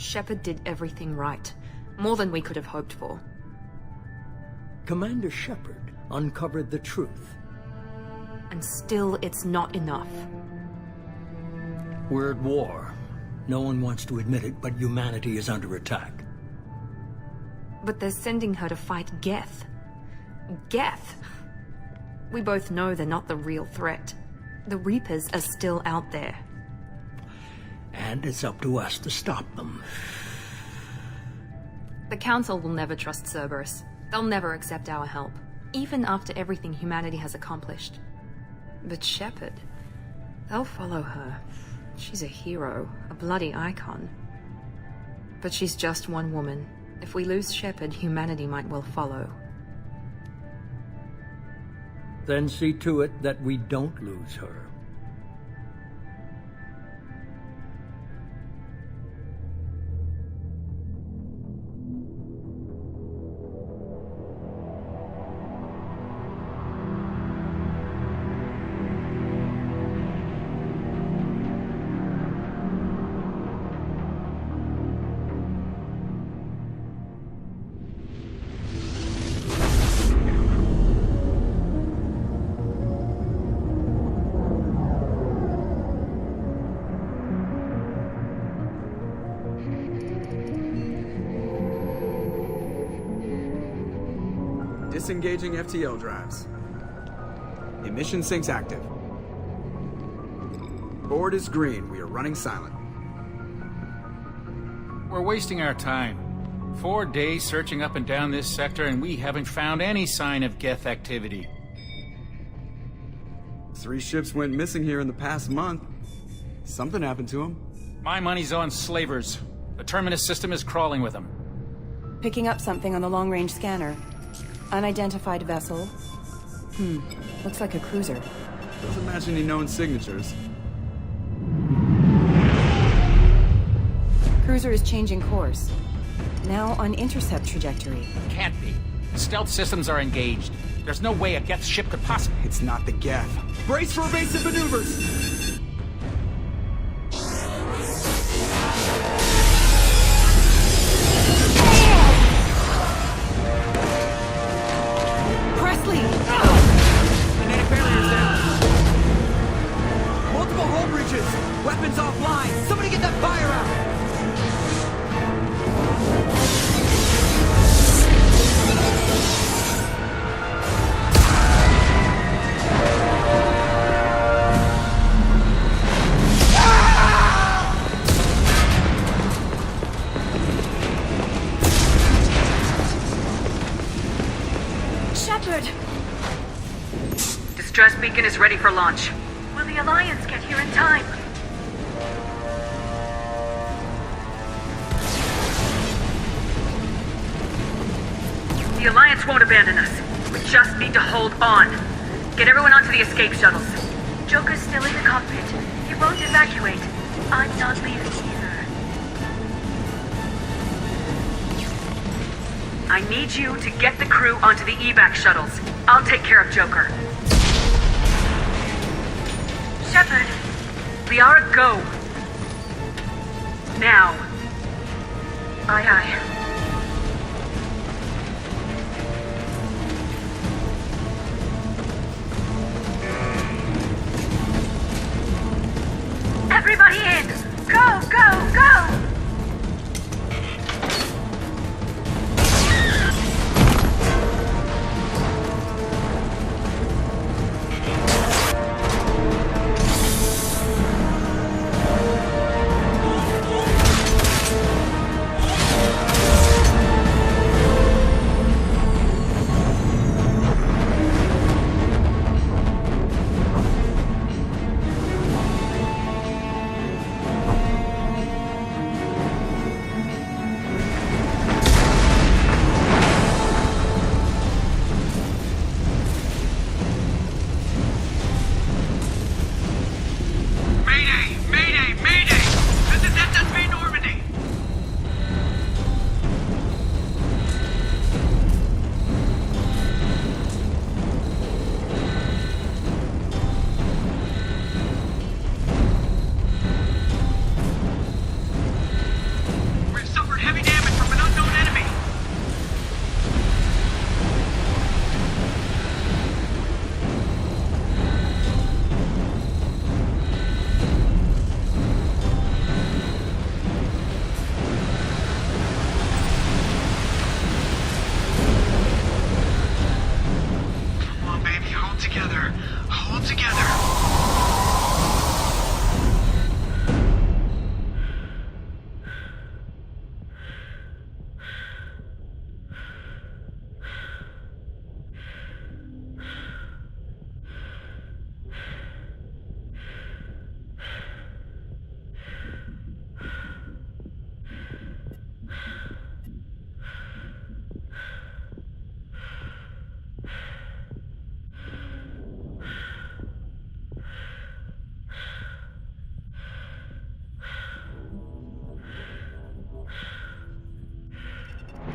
Shepard did everything right. More than we could have hoped for. Commander Shepard uncovered the truth. And still, it's not enough. We're at war. No one wants to admit it, but humanity is under attack. But they're sending her to fight Geth. Geth! We both know they're not the real threat. The Reapers are still out there. And it's up to us to stop them. The Council will never trust Cerberus. They'll never accept our help, even after everything humanity has accomplished. But Shepard, they'll follow her. She's a hero, a bloody icon. But she's just one woman. If we lose Shepard, humanity might well follow. Then see to it that we don't lose her. Disengaging FTL drives. Emission sinks active. Board is green. We are running silent. We're wasting our time. 4 days searching up and down this sector, and we haven't found any sign of Geth activity. 3 ships went missing here in the past month. Something happened to them. My money's on slavers. The Terminus system is crawling with them. Picking up something on the long-range scanner. Unidentified vessel. Looks like a cruiser. Doesn't match any known signatures. Cruiser is changing course. Now on intercept trajectory. Can't be. Stealth systems are engaged. There's no way a Geth ship could possibly... It's not the Geth. Brace for evasive maneuvers! Weapons offline! Somebody get that fire out! Shepard! Distress beacon is ready for launch. Will the Alliance get here in time? The Alliance won't abandon us. We just need to hold on. Get everyone onto the escape shuttles. Joker's still in the cockpit. He won't evacuate. I'm not leaving either. I need you to get the crew onto the evac shuttles. I'll take care of Joker. Shepard. Liara, go. Now. Aye, aye. Everybody in! Go, go, go! together. Hold together.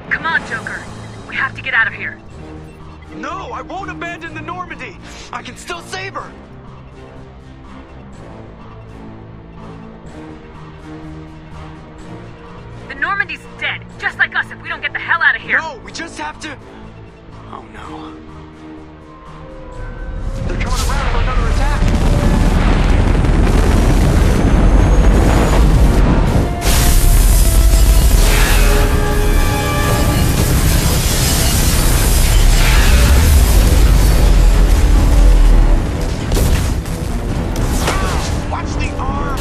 Come on, Joker. We have to get out of here. No, I won't abandon the Normandy. I can still save her. The Normandy's dead, just like us if we don't get the hell out of here. No, we just have to... Oh no. They're coming around for another attack. Watch the arm!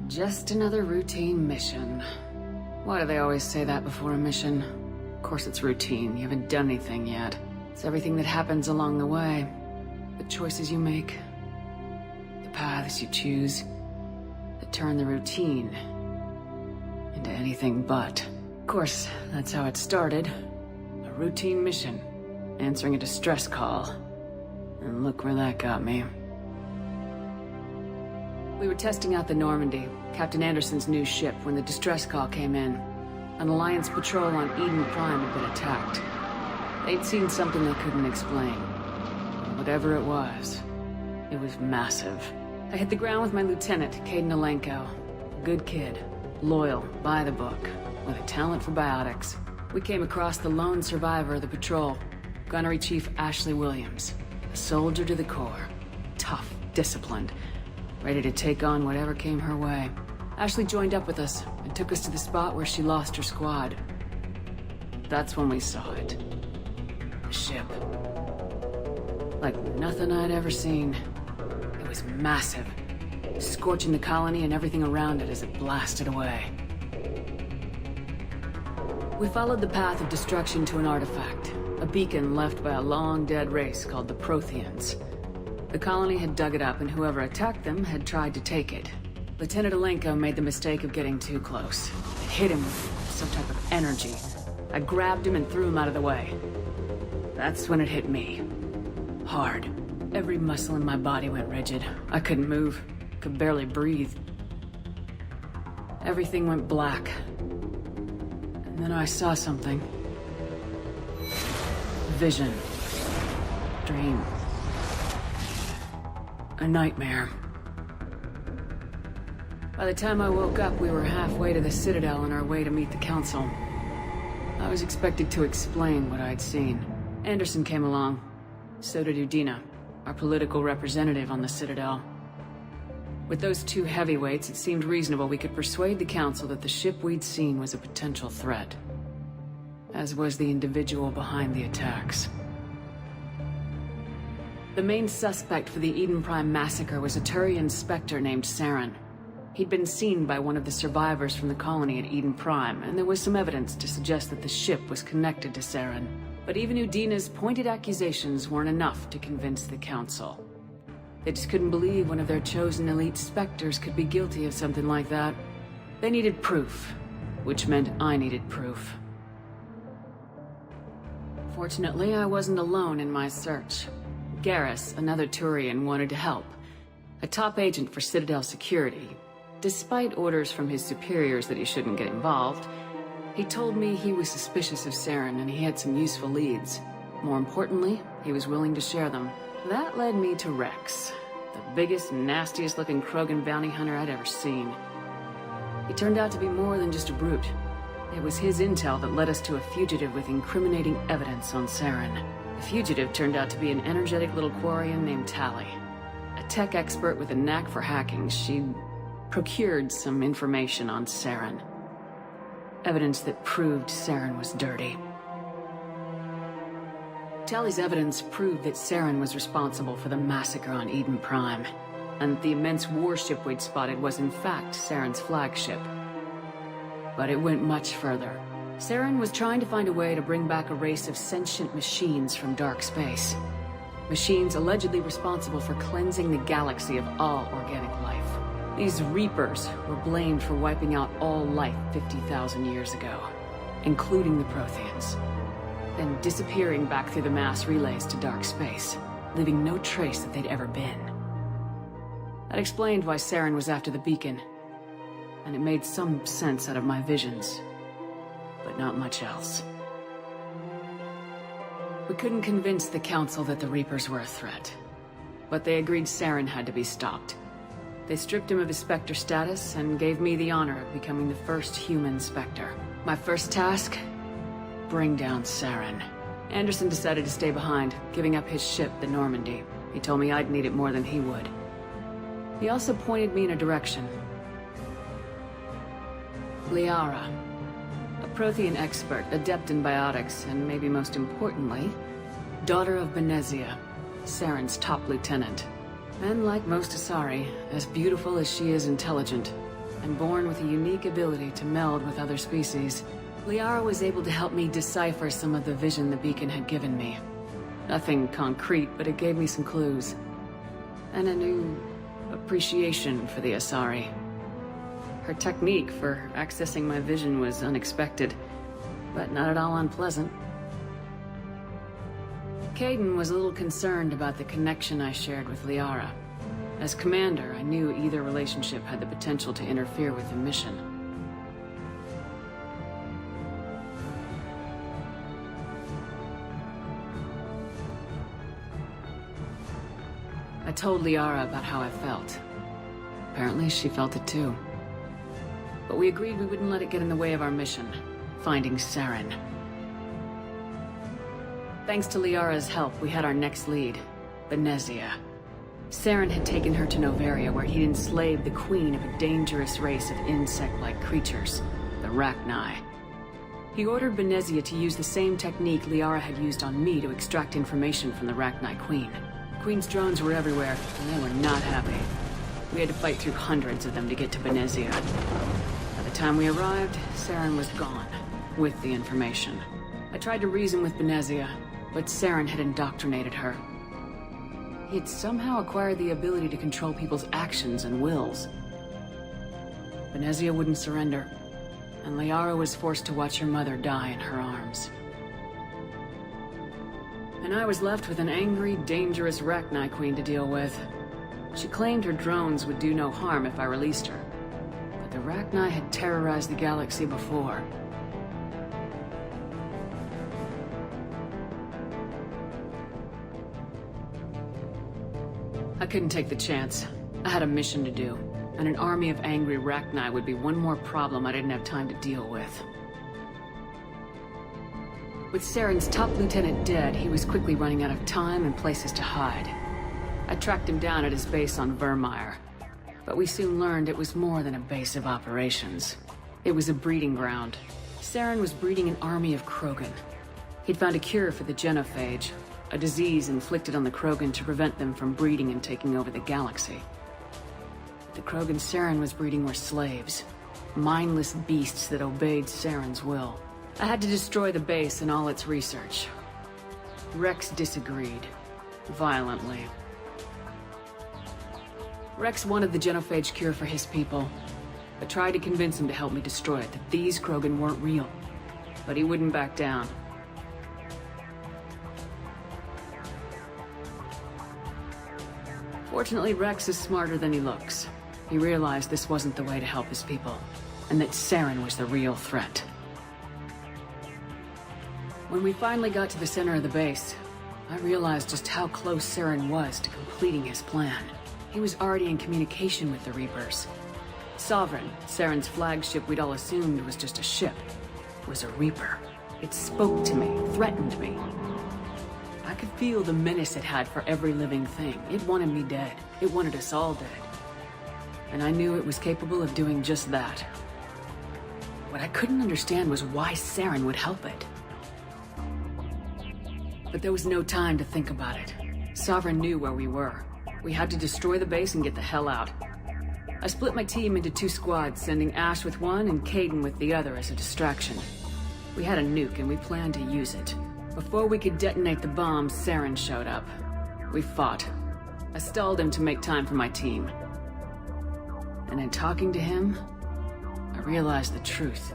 Just another routine mission. Why do they always say that before a mission? Of course it's routine. You haven't done anything yet. It's everything that happens along the way. The choices you make. The paths you choose. That turn the routine into anything but. Of course, that's how it started. A routine mission. Answering a distress call. And look where that got me. We were testing out the Normandy, Captain Anderson's new ship, when the distress call came in. An Alliance patrol on Eden Prime had been attacked. They'd seen something they couldn't explain. And whatever it was massive. I hit the ground with my lieutenant, Caden Alenko. Good kid, loyal, by the book, with a talent for biotics. We came across the lone survivor of the patrol, Gunnery Chief Ashley Williams. A soldier to the core. Tough, disciplined, ready to take on whatever came her way. Ashley joined up with us and took us to the spot where she lost her squad. That's when we saw it. The ship. Like nothing I'd ever seen. It was massive, scorching the colony and everything around it as it blasted away. We followed the path of destruction to an artifact, a beacon left by a long-dead race called the Protheans. The colony had dug it up, and whoever attacked them had tried to take it. Lieutenant Alenko made the mistake of getting too close. It hit him with some type of energy. I grabbed him and threw him out of the way. That's when it hit me. Hard. Every muscle in my body went rigid. I couldn't move. Could barely breathe. Everything went black. And then I saw something. Vision. Dream. A nightmare. By the time I woke up, we were halfway to the Citadel on our way to meet the Council. I was expected to explain what I'd seen. Anderson came along. So did Udina, our political representative on the Citadel. With those two heavyweights, it seemed reasonable we could persuade the Council that the ship we'd seen was a potential threat. As was the individual behind the attacks. The main suspect for the Eden Prime massacre was a Turian Spectre named Saren. He'd been seen by one of the survivors from the colony at Eden Prime, and there was some evidence to suggest that the ship was connected to Saren. But even Udina's pointed accusations weren't enough to convince the Council. They just couldn't believe one of their chosen elite Spectres could be guilty of something like that. They needed proof, which meant I needed proof. Fortunately, I wasn't alone in my search. Garrus, another Turian, wanted to help. A top agent for Citadel security. Despite orders from his superiors that he shouldn't get involved, he told me he was suspicious of Saren and he had some useful leads. More importantly, he was willing to share them. That led me to Rex, the biggest, nastiest looking Krogan bounty hunter I'd ever seen. He turned out to be more than just a brute. It was his intel that led us to a fugitive with incriminating evidence on Saren. The fugitive turned out to be an energetic little Quarian named Tali. A tech expert with a knack for hacking, she'd procured some information on Saren. Evidence that proved Saren was dirty. Tali's evidence proved that Saren was responsible for the massacre on Eden Prime, and the immense warship we'd spotted was in fact Saren's flagship. But it went much further. Saren was trying to find a way to bring back a race of sentient machines from dark space. Machines allegedly responsible for cleansing the galaxy of all organic life. These Reapers were blamed for wiping out all life 50,000 years ago, including the Protheans, then disappearing back through the mass relays to dark space, leaving no trace that they'd ever been. That explained why Saren was after the beacon, and it made some sense out of my visions, but not much else. We couldn't convince the Council that the Reapers were a threat, but they agreed Saren had to be stopped. They stripped him of his Spectre status and gave me the honor of becoming the first human Spectre. My first task? Bring down Saren. Anderson decided to stay behind, giving up his ship, the Normandy. He told me I'd need it more than he would. He also pointed me in a direction. Liara. A Prothean expert, adept in biotics, and maybe most importantly, daughter of Benezia, Saren's top lieutenant. And like most Asari, as beautiful as she is intelligent, and born with a unique ability to meld with other species, Liara was able to help me decipher some of the vision the beacon had given me. Nothing concrete, but it gave me some clues. And a new appreciation for the Asari. Her technique for accessing my vision was unexpected, but not at all unpleasant. Kaidan was a little concerned about the connection I shared with Liara. As commander, I knew either relationship had the potential to interfere with the mission. I told Liara about how I felt. Apparently, she felt it too. But we agreed we wouldn't let it get in the way of our mission, finding Saren. Thanks to Liara's help, we had our next lead, Benezia. Saren had taken her to Noveria, where he'd enslaved the queen of a dangerous race of insect-like creatures, the Rachni. He ordered Benezia to use the same technique Liara had used on me to extract information from the Rachni queen. The queen's drones were everywhere, and they were not happy. We had to fight through hundreds of them to get to Benezia. By the time we arrived, Saren was gone, with the information. I tried to reason with Benezia, but Saren had indoctrinated her. He had somehow acquired the ability to control people's actions and wills. Benezia wouldn't surrender, and Liara was forced to watch her mother die in her arms. And I was left with an angry, dangerous Rachni queen to deal with. She claimed her drones would do no harm if I released her, but the Rachni had terrorized the galaxy before. I couldn't take the chance. I had a mission to do. and an army of angry Rachni would be one more problem I didn't have time to deal with. With Saren's top lieutenant dead, he was quickly running out of time and places to hide. I tracked him down at his base on Vermeer, but we soon learned it was more than a base of operations. It was a breeding ground. Saren was breeding an army of Krogan. He'd found a cure for the genophage, a disease inflicted on the Krogan to prevent them from breeding and taking over the galaxy. The Krogan Saren was breeding were slaves, mindless beasts that obeyed Saren's will. I had to destroy the base and all its research. Rex disagreed, violently. Rex wanted the genophage cure for his people. I tried to convince him to help me destroy it, that these Krogan weren't real. But he wouldn't back down. Fortunately, Rex is smarter than he looks. He realized this wasn't the way to help his people, and that Saren was the real threat. When we finally got to the center of the base, I realized just how close Saren was to completing his plan. He was already in communication with the Reapers. Sovereign, Saren's flagship we'd all assumed was just a ship, was a Reaper. It spoke to me, threatened me. I could feel the menace it had for every living thing. It wanted me dead. It wanted us all dead. And I knew it was capable of doing just that. What I couldn't understand was why Saren would help it. But there was no time to think about it. Sovereign knew where we were. We had to destroy the base and get the hell out. I split my team into 2 squads, sending Ash with one and Kaidan with the other as a distraction. We had a nuke and we planned to use it. Before we could detonate the bomb, Saren showed up. We fought. I stalled him to make time for my team. And in talking to him, I realized the truth.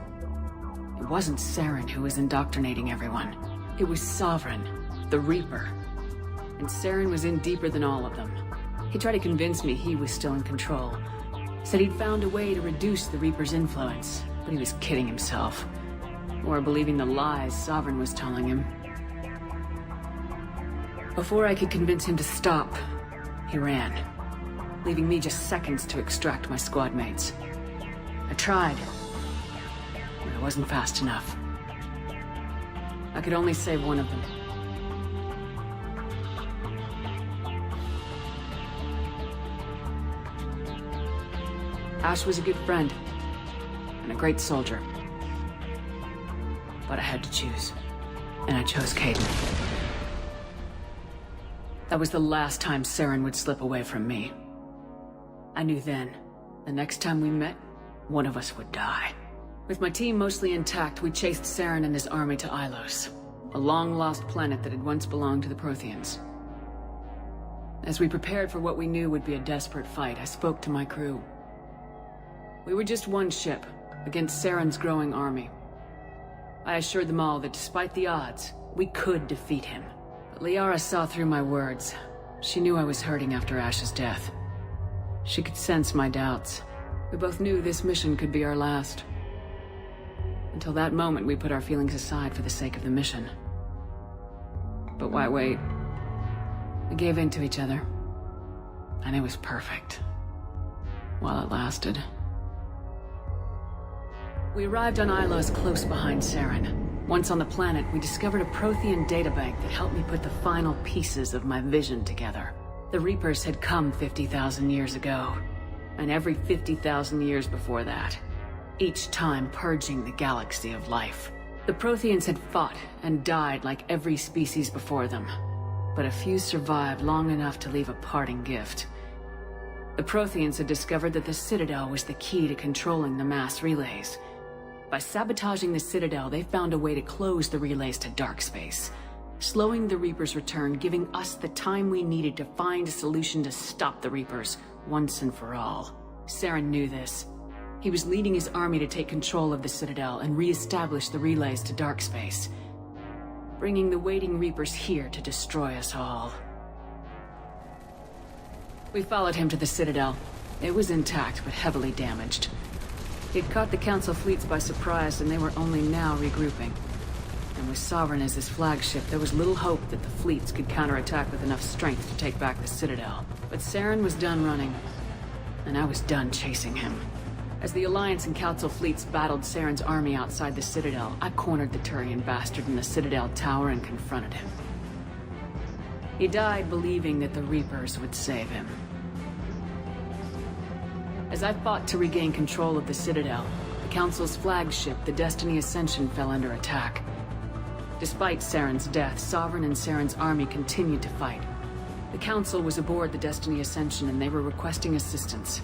It wasn't Saren who was indoctrinating everyone. It was Sovereign, the Reaper. And Saren was in deeper than all of them. He tried to convince me he was still in control. Said he'd found a way to reduce the Reaper's influence, but he was kidding himself. Or believing the lies Sovereign was telling him. Before I could convince him to stop, he ran, leaving me just seconds to extract my squad mates. I tried, but I wasn't fast enough. I could only save one of them. Ash was a good friend, and a great soldier. But I had to choose, and I chose Kaidan. That was the last time Saren would slip away from me. I knew then, the next time we met, one of us would die. With my team mostly intact, we chased Saren and his army to Ilos, a long-lost planet that had once belonged to the Protheans. As we prepared for what we knew would be a desperate fight, I spoke to my crew. We were just one ship, against Saren's growing army. I assured them all that despite the odds, we could defeat him. But Liara saw through my words. She knew I was hurting after Ash's death. She could sense my doubts. We both knew this mission could be our last. Until that moment, we put our feelings aside for the sake of the mission. But why wait? We gave in to each other. And it was perfect. While it lasted. We arrived on Ilos close behind Saren. Once on the planet, we discovered a Prothean databank that helped me put the final pieces of my vision together. The Reapers had come 50,000 years ago, and every 50,000 years before that, each time purging the galaxy of life. The Protheans had fought and died like every species before them, but a few survived long enough to leave a parting gift. The Protheans had discovered that the Citadel was the key to controlling the mass relays. By sabotaging the Citadel, they found a way to close the relays to dark space, slowing the Reapers' return, giving us the time we needed to find a solution to stop the Reapers once and for all. Saren knew this. He was leading his army to take control of the Citadel and re-establish the relays to dark space, bringing the waiting Reapers here to destroy us all. We followed him to the Citadel. It was intact, but heavily damaged. He'd caught the Council fleets by surprise, and they were only now regrouping. And with Sovereign as his flagship, there was little hope that the fleets could counterattack with enough strength to take back the Citadel. But Saren was done running, and I was done chasing him. As the Alliance and Council fleets battled Saren's army outside the Citadel, I cornered the Turian bastard in the Citadel tower and confronted him. He died believing that the Reapers would save him. As I fought to regain control of the Citadel, the Council's flagship, the Destiny Ascension, fell under attack. Despite Saren's death, Sovereign and Saren's army continued to fight. The Council was aboard the Destiny Ascension and they were requesting assistance.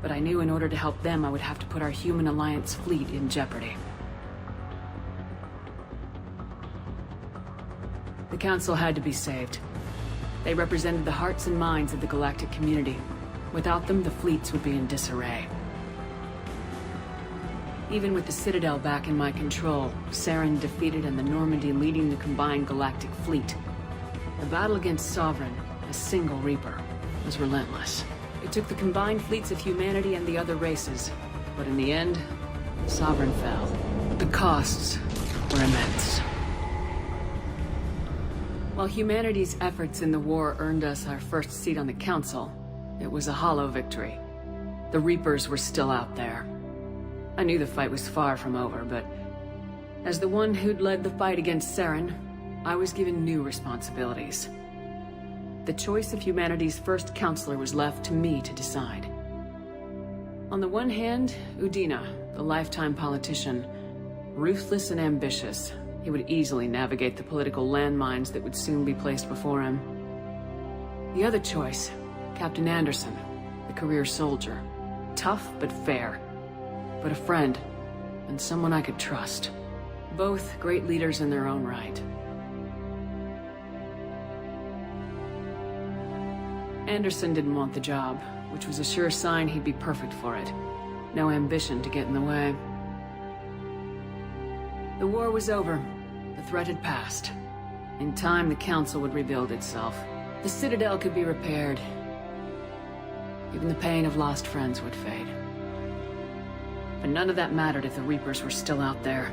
But I knew in order to help them, I would have to put our human Alliance fleet in jeopardy. The Council had to be saved. They represented the hearts and minds of the galactic community. Without them, the fleets would be in disarray. Even with the Citadel back in my control, Saren defeated and the Normandy leading the combined galactic fleet. The battle against Sovereign, a single Reaper, was relentless. It took the combined fleets of humanity and the other races, but in the end, Sovereign fell. The costs were immense. While humanity's efforts in the war earned us our first seat on the Council, it was a hollow victory. The Reapers were still out there. I knew the fight was far from over, but as the one who'd led the fight against Saren, I was given new responsibilities. The choice of humanity's first counselor was left to me to decide. On the one hand, Udina, the lifetime politician, ruthless and ambitious. He would easily navigate the political landmines that would soon be placed before him. The other choice, Captain Anderson, the career soldier. Tough but fair, but a friend, and someone I could trust. Both great leaders in their own right. Anderson didn't want the job, which was a sure sign he'd be perfect for it. No ambition to get in the way. The war was over. The threat had passed. In time, the Council would rebuild itself. The Citadel could be repaired. Even the pain of lost friends would fade. But none of that mattered if the Reapers were still out there.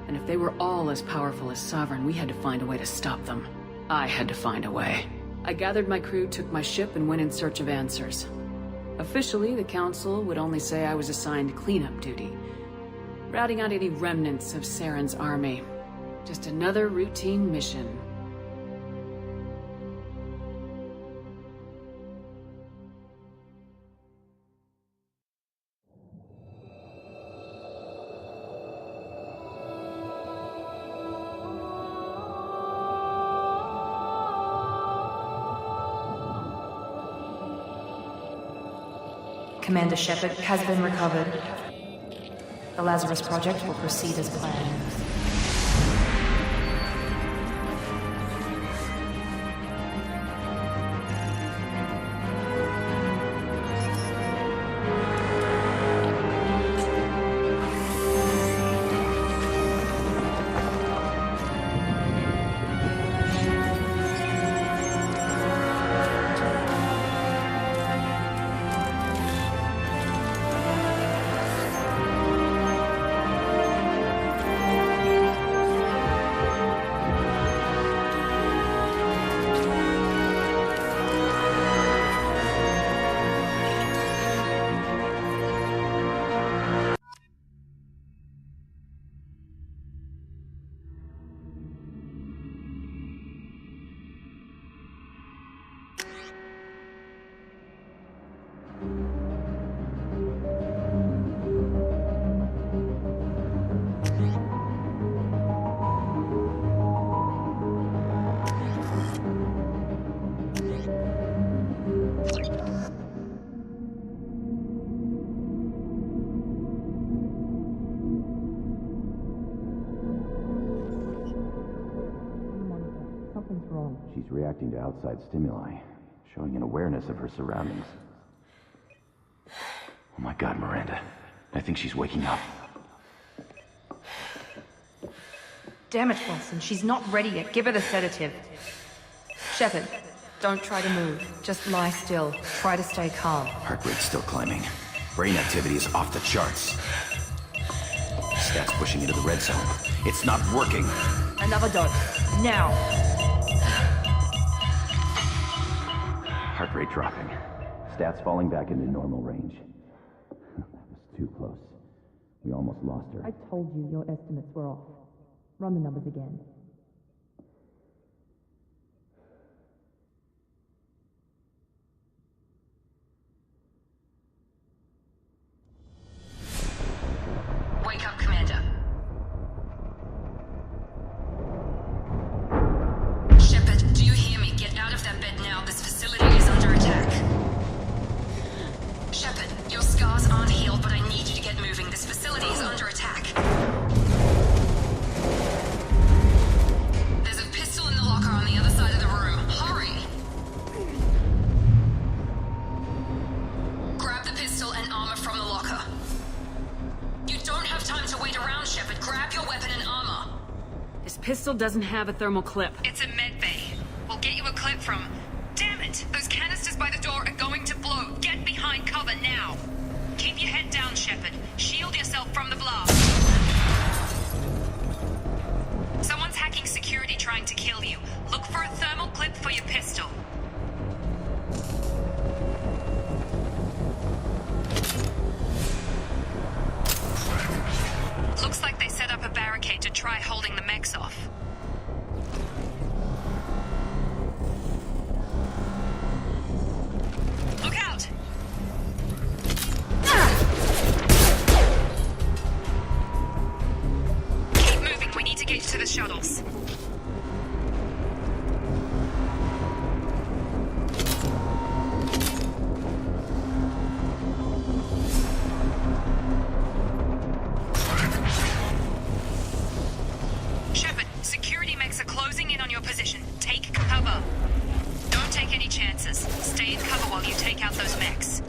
And if they were all as powerful as Sovereign, we had to find a way to stop them. I had to find a way. I gathered my crew, took my ship, and went in search of answers. Officially, the Council would only say I was assigned cleanup duty, routing out any remnants of Saren's army. Just another routine mission. Commander Shepard has been recovered. The Lazarus Project will proceed as planned. She's reacting to outside stimuli, showing an awareness of her surroundings. Oh my God, Miranda. I think she's waking up. Damn it, Wilson. She's not ready yet. Give her the sedative. Shepard, don't try to move. Just lie still. Try to stay calm. Heart rate's still climbing. Brain activity is off the charts. Stats pushing into the red zone. It's not working. Another dose. Now. Heart rate dropping. Stats falling back into normal range. That was too close. We almost lost her. I told you your estimates were off. Run the numbers again. Wake up, Commander. Shepard, do you hear me? Get out of that bed now. This facility is under attack. Shepard, your scars aren't healed, but I need you to get moving. This facility is under attack. There's a pistol in the locker on the other side of the room. Hurry! Grab the pistol and armor from the locker. You don't have time to wait around, Shepard. Grab your weapon and armor. This pistol doesn't have a thermal clip. It's a med bay. We'll get you a clip from... Damn it! Those canisters by the door are going to blow. Get behind cover now. Keep your head down, Shepard. Shield yourself from the blast. Someone's hacking security trying to kill you. Look for a thermal clip for your pistol. Looks like they set up a barricade to try holding the mechs off. Look out! Keep moving, we need to get to the shuttles. Shepard, security mechs are closing in on your position. Take cover. Don't take any chances. Stay in cover while you take out those mechs.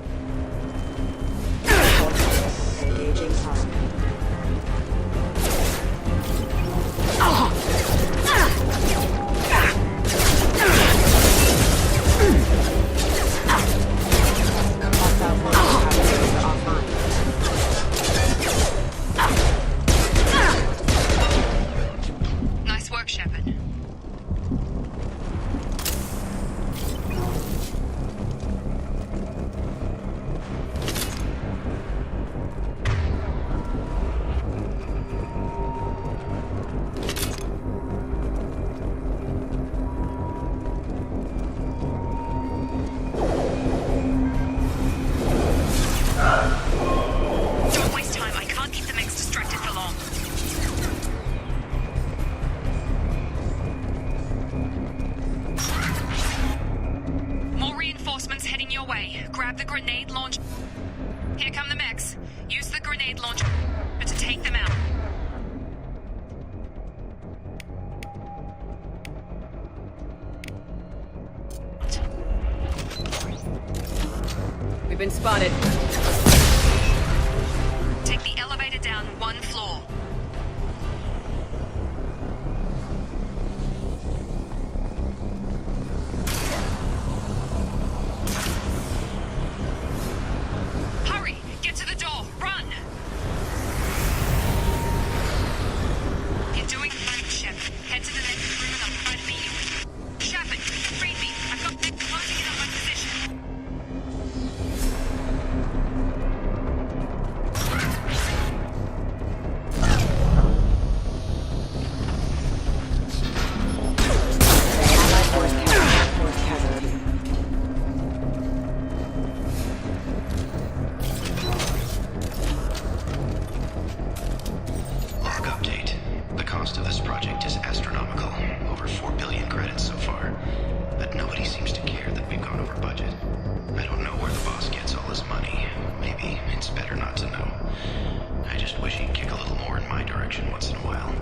Engaging target. Nice work, Shepard. Don't waste time. I can't keep the mechs distracted for long. More reinforcements heading your way. Grab the grenade launch. Here come the mechs. Use the grenade launcher to take them out. We've been spotted. Take the elevator down one floor. Hurry! Get to the door! Run! You're doing fine, Shepard. Head to the next room and I'll try to meet you. Shepard, read me. I've got them closing in on my position. Log update. The cost of this project is astronomical. Over 4 billion credits so far. But nobody seems to care that we've gone over budget. I don't know where the boss gets all this money. Maybe it's better not to know. I just wish he'd kick a little more in my direction once in a while.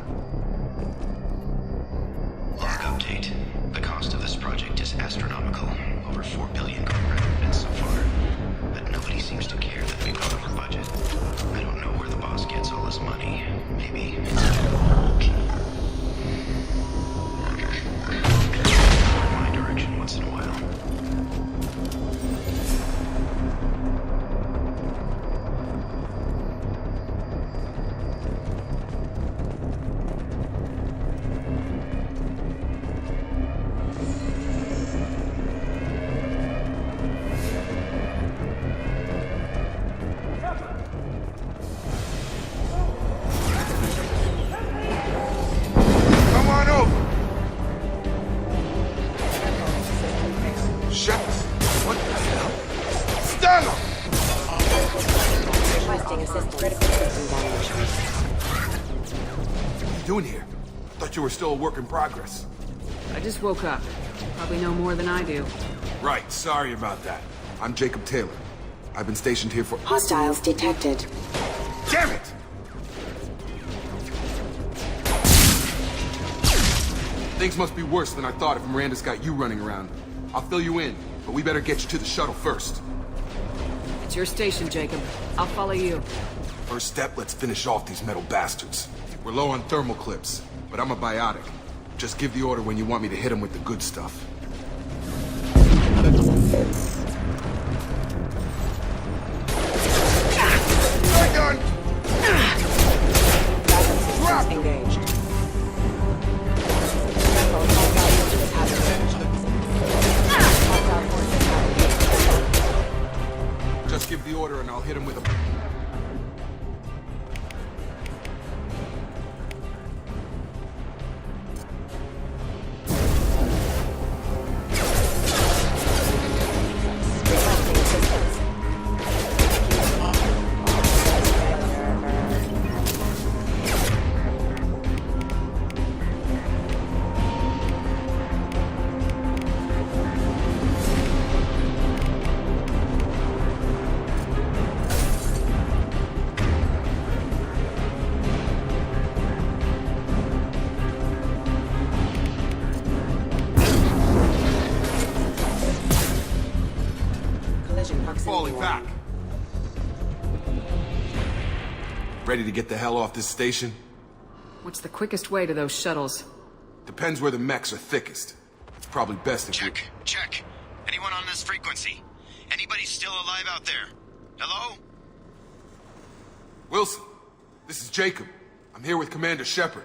Log update. The cost of this project is astronomical. Over 4 billion credits so far. But nobody seems to care that we've gone over budget. I don't know where the boss gets all this money. Maybe it's in my direction once in a while. you doing here? I thought you were still a work in progress. I just woke up. Probably know more than I do. Right, sorry about that. I'm Jacob Taylor. I've been stationed here for— Hostiles detected. Damn it! Things must be worse than I thought if Miranda's got you running around. I'll fill you in, but we better get you to the shuttle first. It's your station, Jacob. I'll follow you. First step, let's finish off these metal bastards. We're low on thermal clips, but I'm a biotic. Just give the order when you want me to hit them with the good stuff. Gun! Drop! Engaged. Just give the order and I'll hit him with a— falling back. Ready to get the hell off this station? What's the quickest way to those shuttles? Depends where the mechs are thickest. It's probably best if Check. Check. Anyone on this frequency? Anybody still alive out there? Hello? Wilson, this is Jacob. I'm here with Commander Shepard.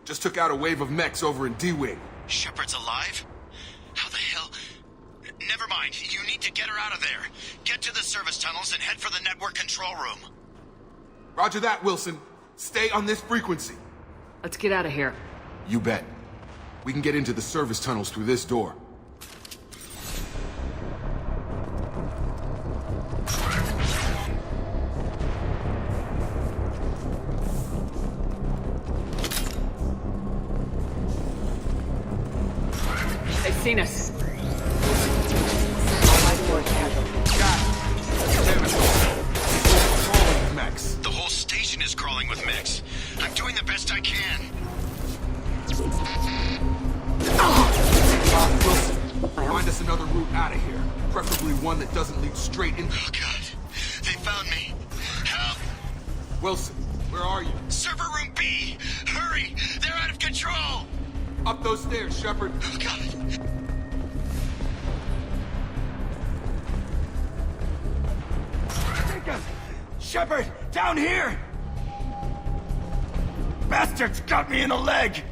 Just took out a wave of mechs over in D-Wing. Shepard's alive? How the hell? Never mind. You need to get her out of there. Get to the service tunnels and head for the network control room. Roger that, Wilson. Stay on this frequency. Let's get out of here. You bet. We can get into the service tunnels through this door. They've seen us. Mechs. The whole station is crawling with mechs. I'm doing the best I can. Wilson, find us another route out of here. Preferably one that doesn't lead straight in. Oh, God. They found me. Help! Wilson, where are you? Server room B! Hurry! They're out of control! Up those stairs, Shepard. Oh, God. Shepard, down here! Bastards got me in the leg!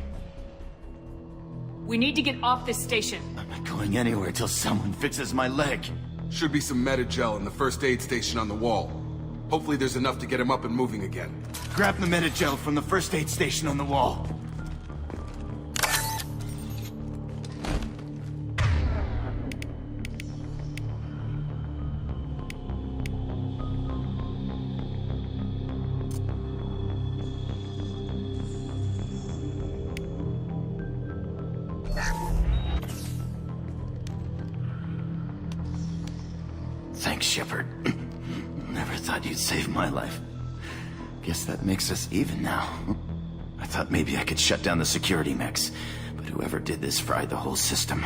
We need to get off this station. I'm not going anywhere till someone fixes my leg. Should be some medi-gel in the first aid station on the wall. Hopefully there's enough to get him up and moving again. Grab the medi-gel from the first aid station on the wall. Thanks, Shepard. Never thought you'd save my life. Guess that makes us even now. I thought maybe I could shut down the security mechs, but whoever did this fried the whole system.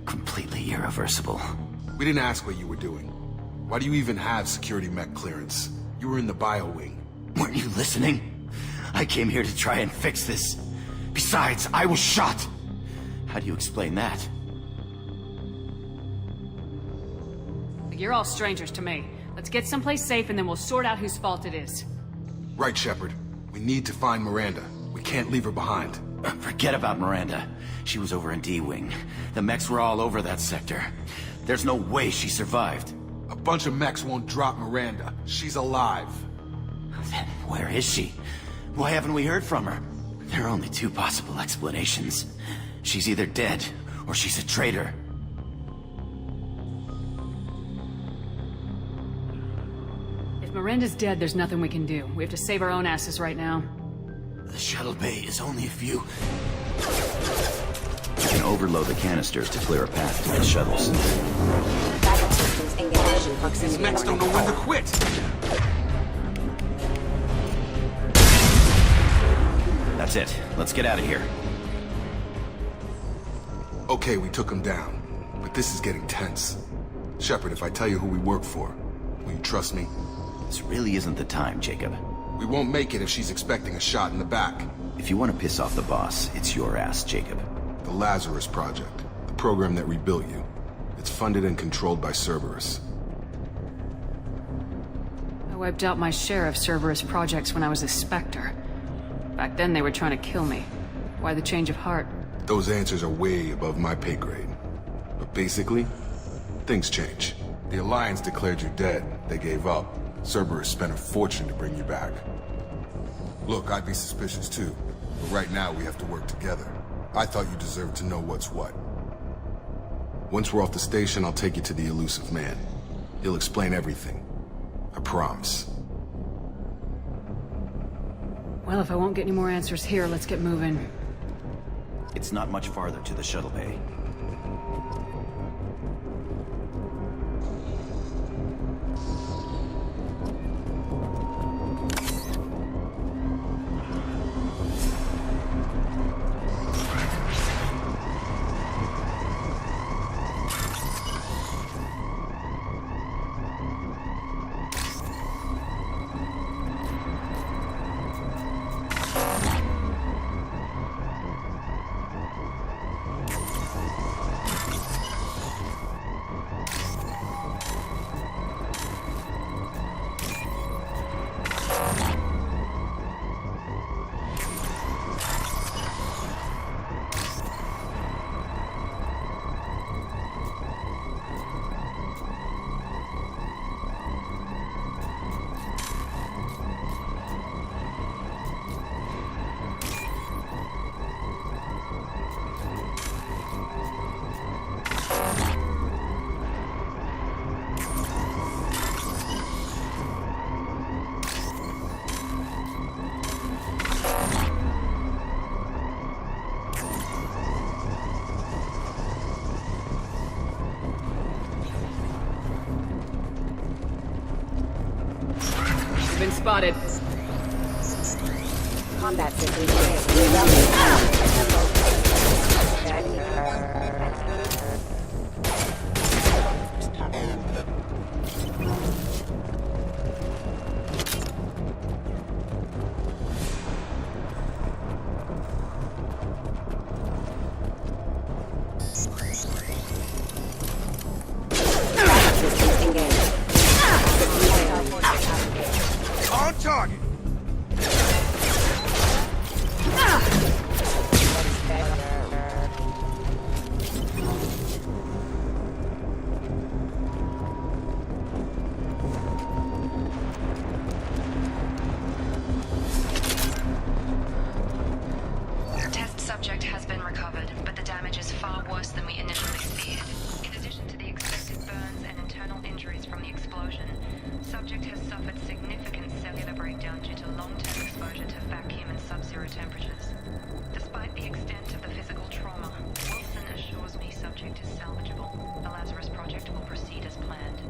Completely irreversible. We didn't ask what you were doing. Why do you even have security mech clearance? You were in the bio wing. Weren't you listening? I came here to try and fix this. Besides, I was shot. How do you explain that? You're all strangers to me. Let's get someplace safe and then we'll sort out whose fault it is. Right, Shepard. We need to find Miranda. We can't leave her behind. Forget about Miranda. She was over in D-Wing. The mechs were all over that sector. There's no way she survived. A bunch of mechs won't drop Miranda. She's alive. Then where is she? Why haven't we heard from her? There are only two possible explanations. She's either dead, or she's a traitor. If Miranda's dead, there's nothing we can do. We have to save our own asses right now. The shuttle bay is only a few... You can overload the canisters to clear a path to the shuttles. These mechs don't know when to quit. That's it. Let's get out of here. Okay, we took him down. But this is getting tense. Shepard, if I tell you who we work for, will you trust me? This really isn't the time, Jacob. We won't make it if she's expecting a shot in the back. If you want to piss off the boss, it's your ass, Jacob. The Lazarus Project. The program that rebuilt you. It's funded and controlled by Cerberus. I wiped out my share of Cerberus projects when I was a Spectre. Back then they were trying to kill me. Why the change of heart? Those answers are way above my pay grade. But basically, things change. The Alliance declared you dead. They gave up. Cerberus spent a fortune to bring you back. Look, I'd be suspicious too. But right now we have to work together. I thought you deserved to know what's what. Once we're off the station, I'll take you to the elusive man. He'll explain everything. I promise. Well, if I won't get any more answers here, let's get moving. It's not much farther to the shuttle bay. Been spotted. Combat system. On target! Test subject has been recovered, but the damage is far worse than we initially feared. In addition to the expected burns and internal injuries from the explosion, subject has suffered significant cellular breakdown due to long-term exposure to vacuum and sub-zero temperatures. Despite the extent of the physical trauma, Wilson assures me subject is salvageable. The Lazarus Project will proceed as planned.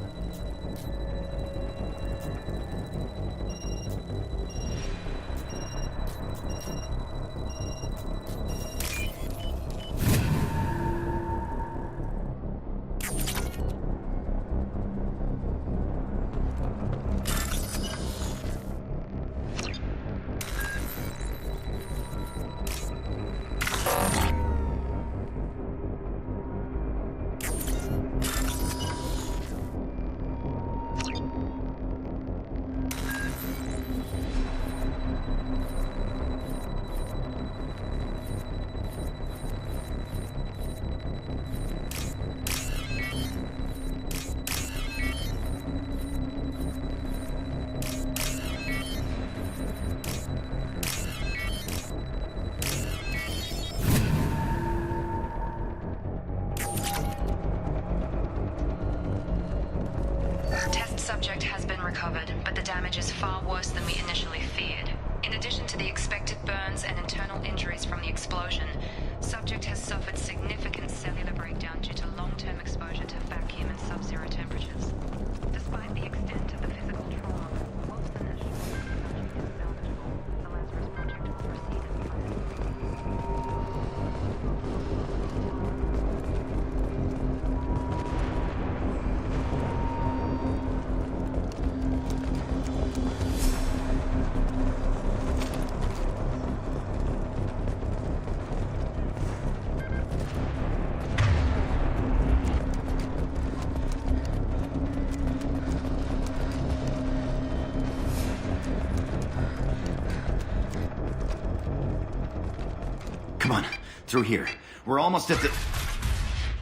Come on, through here. We're almost at the...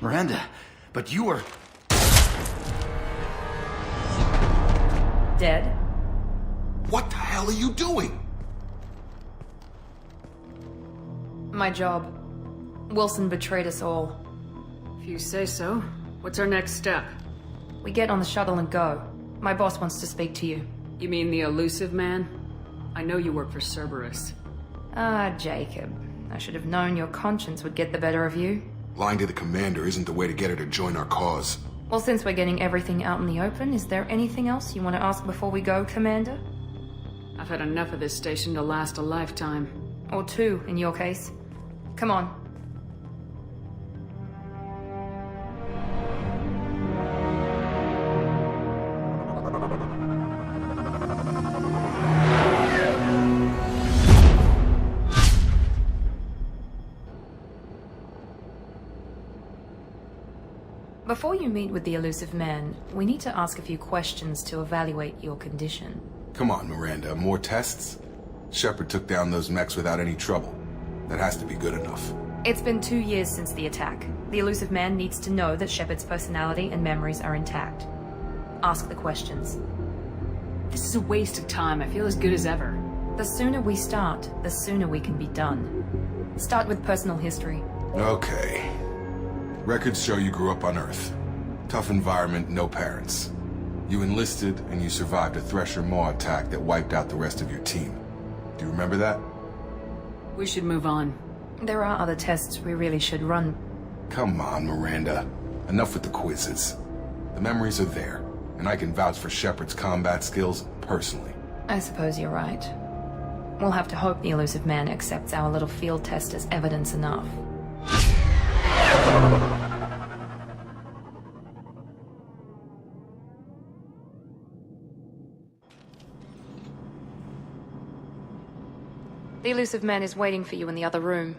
Miranda, but you were... Dead? What the hell are you doing? My job. Wilson betrayed us all. If you say so. What's our next step? We get on the shuttle and go. My boss wants to speak to you. You mean the elusive man? I know you work for Cerberus. Ah, Jacob. I should have known your conscience would get the better of you. Lying to the commander isn't the way to get her to join our cause. Well, since we're getting everything out in the open, is there anything else you want to ask before we go, Commander? I've had enough of this station to last a lifetime. Or two, in your case. Come on. Before you meet with the elusive man, we need to ask a few questions to evaluate your condition. Come on, Miranda, more tests? Shepard took down those mechs without any trouble. That has to be good enough. It's been 2 years since the attack. The elusive man needs to know that Shepard's personality and memories are intact. Ask the questions. This is a waste of time. I feel as good as ever. The sooner we start, the sooner we can be done. Start with personal history. Okay. Records show you grew up on Earth. Tough environment, no parents. You enlisted, and you survived a Thresher Maw attack that wiped out the rest of your team. Do you remember that? We should move on. There are other tests we really should run. Come on, Miranda. Enough with the quizzes. The memories are there, and I can vouch for Shepard's combat skills personally. I suppose you're right. We'll have to hope the elusive man accepts our little field test as evidence enough. The elusive man is waiting for you in the other room.